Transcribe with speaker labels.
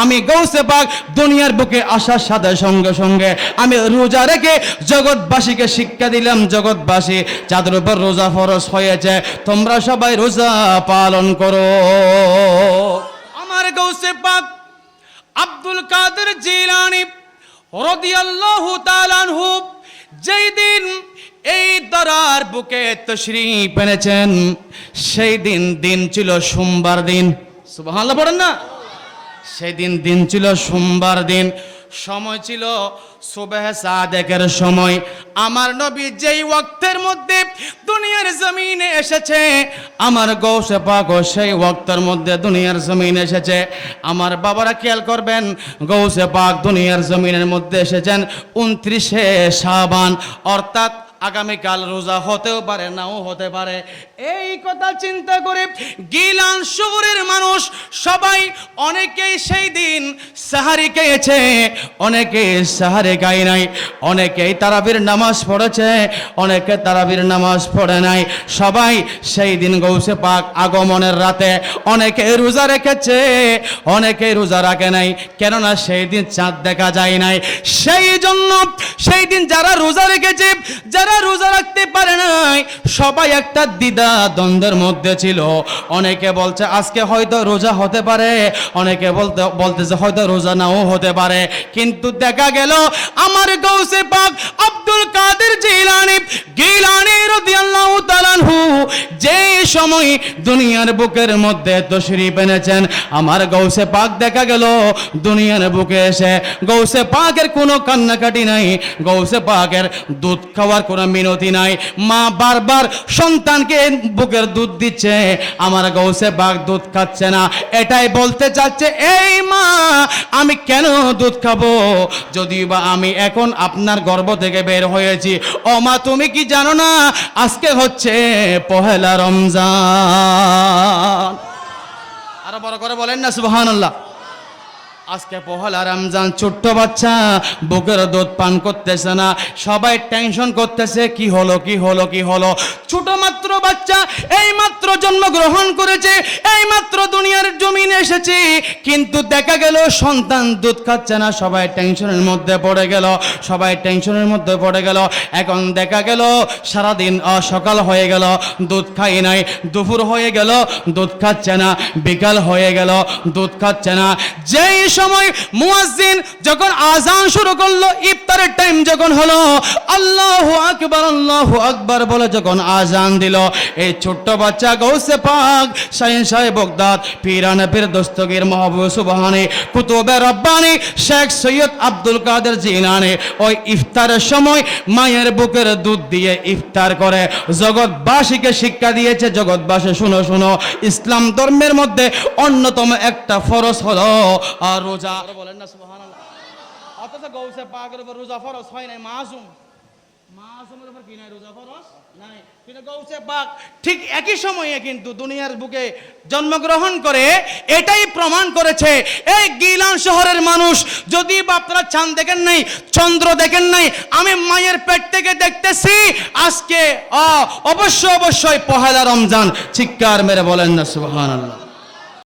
Speaker 1: আমি গৌসে পাক দুনিয়ার বুকে আসার সাথে সঙ্গে সঙ্গে আমি রোজা রেখে জগৎবাসীকে শিক্ষা দিলাম, জগৎবাসী যাদের উপর রোজা ফরজ হয়েছে তোমরা সবাই রোজা পালন করো। আমার গৌসে পাক আব্দুল কাদের জিলানী রাদিয়াল্লাহু তাআলা আনহু যেই দিন এই দরার বুকে তশরীফ এনেছেন সেই দিন ছিল সোমবার দিন। সুবহানাল্লাহ পড়েন না। সেই দিন ছিল সোমবার দিন, সময় ছিল সুবহ সাদেকের সময়। আমার নবী যেই ওয়াক্তের মধ্যে দুনিয়ার জমিনে এসেছে, আমার গৌসে পাক সেই ওয়াক্তের মধ্যে দুনিয়ার জমিনে এসেছে। আমার বাবারা খেয়াল করবেন, গৌসে পাক দুনিয়ার জমিনের মধ্যে এসেছেন 29শে শাবান, অর্থাৎ আগামীকাল রোজা হতেও পারে নাও হতে পারে। এই কথা চিন্তা করে গিলান শহরের মানুষ সবাই অনেকেই সেই দিন সাহারি খেয়েছে, অনেকে সাহারি খায় নাই, অনেকেই তারাবির নামাজ পড়েছে, অনেকে তারাবির নামাজ পড়ে নাই। সবাই সেই দিন গৌসে পাক আগমনের রাতে অনেকে রোজা রেখেছে, অনেকে রোজা রাখে নাই, কেননা সেই দিন চাঁদ দেখা যায় নাই। সেই জন্য সেই দিন যারা রোজা রেখেছে, যারা রোজা রাখতে পারে নাই, সবাই একটা দ্বিধা দ্বন্দ্বের মধ্যে ছিল। অনেকে বলছে আজকে হয়তো রোজা হতে পারে, অনেকে বলতেছে হয়তো রোজা নাও হতে পারে। কিন্তু দেখা গেল আমার গৌসে পাক আব্দুল কাদের জিলানী রাদিয়াল্লাহু তাআলা আনহু যে সময় দুনিয়ার বুকের মধ্যে তশরীফ এনেছেন, আমার গৌসে পাক দেখা গেল দুনিয়ার বুকে এসে গৌসে পাকের কোনো কান্নাকাটি নাই, গৌসে পাকের দুধ খাওয়ার কোনো মিনতি নাই। মা বারবার সন্তানকে বুকের দুধ দিচ্ছে, আমার গৌসে পাক দুধ খাচ্ছে না। এটাই বলতে চাচ্ছে, এই মা আমি কেন দুধ খাবো, যদিও বা আমি এখন আপনার গর্ভ থেকে বের হয়েছি। ও মা তুমি কি জানো না আজকে হচ্ছে পহেলা রমজান? আরো বড় করে বলেন না সুবহানাল্লাহ। আজকে পহেলা রমজান, ছোট্ট বাচ্চা বুকের দুধ পান করতেছে না, সবাই টেনশন করতেছে কি হলো কি হলো কি হলো। ছোট মাত্র বাচ্চা এই মাত্র জন্মগ্রহণ করেছে, এই মাত্র দুনিয়ার জমিনে এসেছে, কিন্তু দেখা গেল সন্তান দুধ খাচ্ছে না। সবাই টেনশনের মধ্যে পড়ে গেল, সবাই টেনশনের মধ্যে পড়ে গেল। এখন দেখা গেল সারাদিন সকাল হয়ে গেল দুধ খাই নাই, দুপুর হয়ে গেল দুধ খাচ্ছে না, বিকাল হয়ে গেল দুধ খাচ্ছে না। যেই সময় মুয়াজ্জিন যখন আজান শুরু করলো, ইফতারের টাইম যখন হলো, আল্লাহু আকবার বলে যখন আজান দিল, এই ছোট্ট বাচ্চা গৌসে পাক শাহিন সাহেব বগদাদ পীরানে পীর দস্তগীর মাহবুব সুবহানী কুতুবে রব্বানী শেখ সৈয়দ আব্দুল কাদের জিলানী ওই ইফতারের সময় মায়ের বুকের দুধ দিয়ে ইফতার করে জগৎবাসীকে শিক্ষা দিয়েছে। জগৎবাসী শুনো শুনো, ইসলাম ধর্মের মধ্যে অন্যতম একটা ফরজ হলো আর রোজা। বলেন না সুবহানাল্লাহ। অথচ গৌসে পাকের উপর রোজা ফরজ হয় নাই, মাসুমের উপর কি নাই রোজা ফরজ নাই। কিন্তু গৌসে পাক ঠিক একই সময়ে কিন্তু দুনিয়ার বুকে জন্মগ্রহণ করে এটাই প্রমাণ করেছে। এই গিলান শহরের মানুষ, যদি বা আপনারা চাঁদ দেখেন নাই, চন্দ্র দেখেন নাই, আমি মায়ের পেট থেকে দেখতেছি আজকে অবশ্যই পহেলা রমজান। চিৎকার মেরে বলেন না সুবহানাল্লাহ।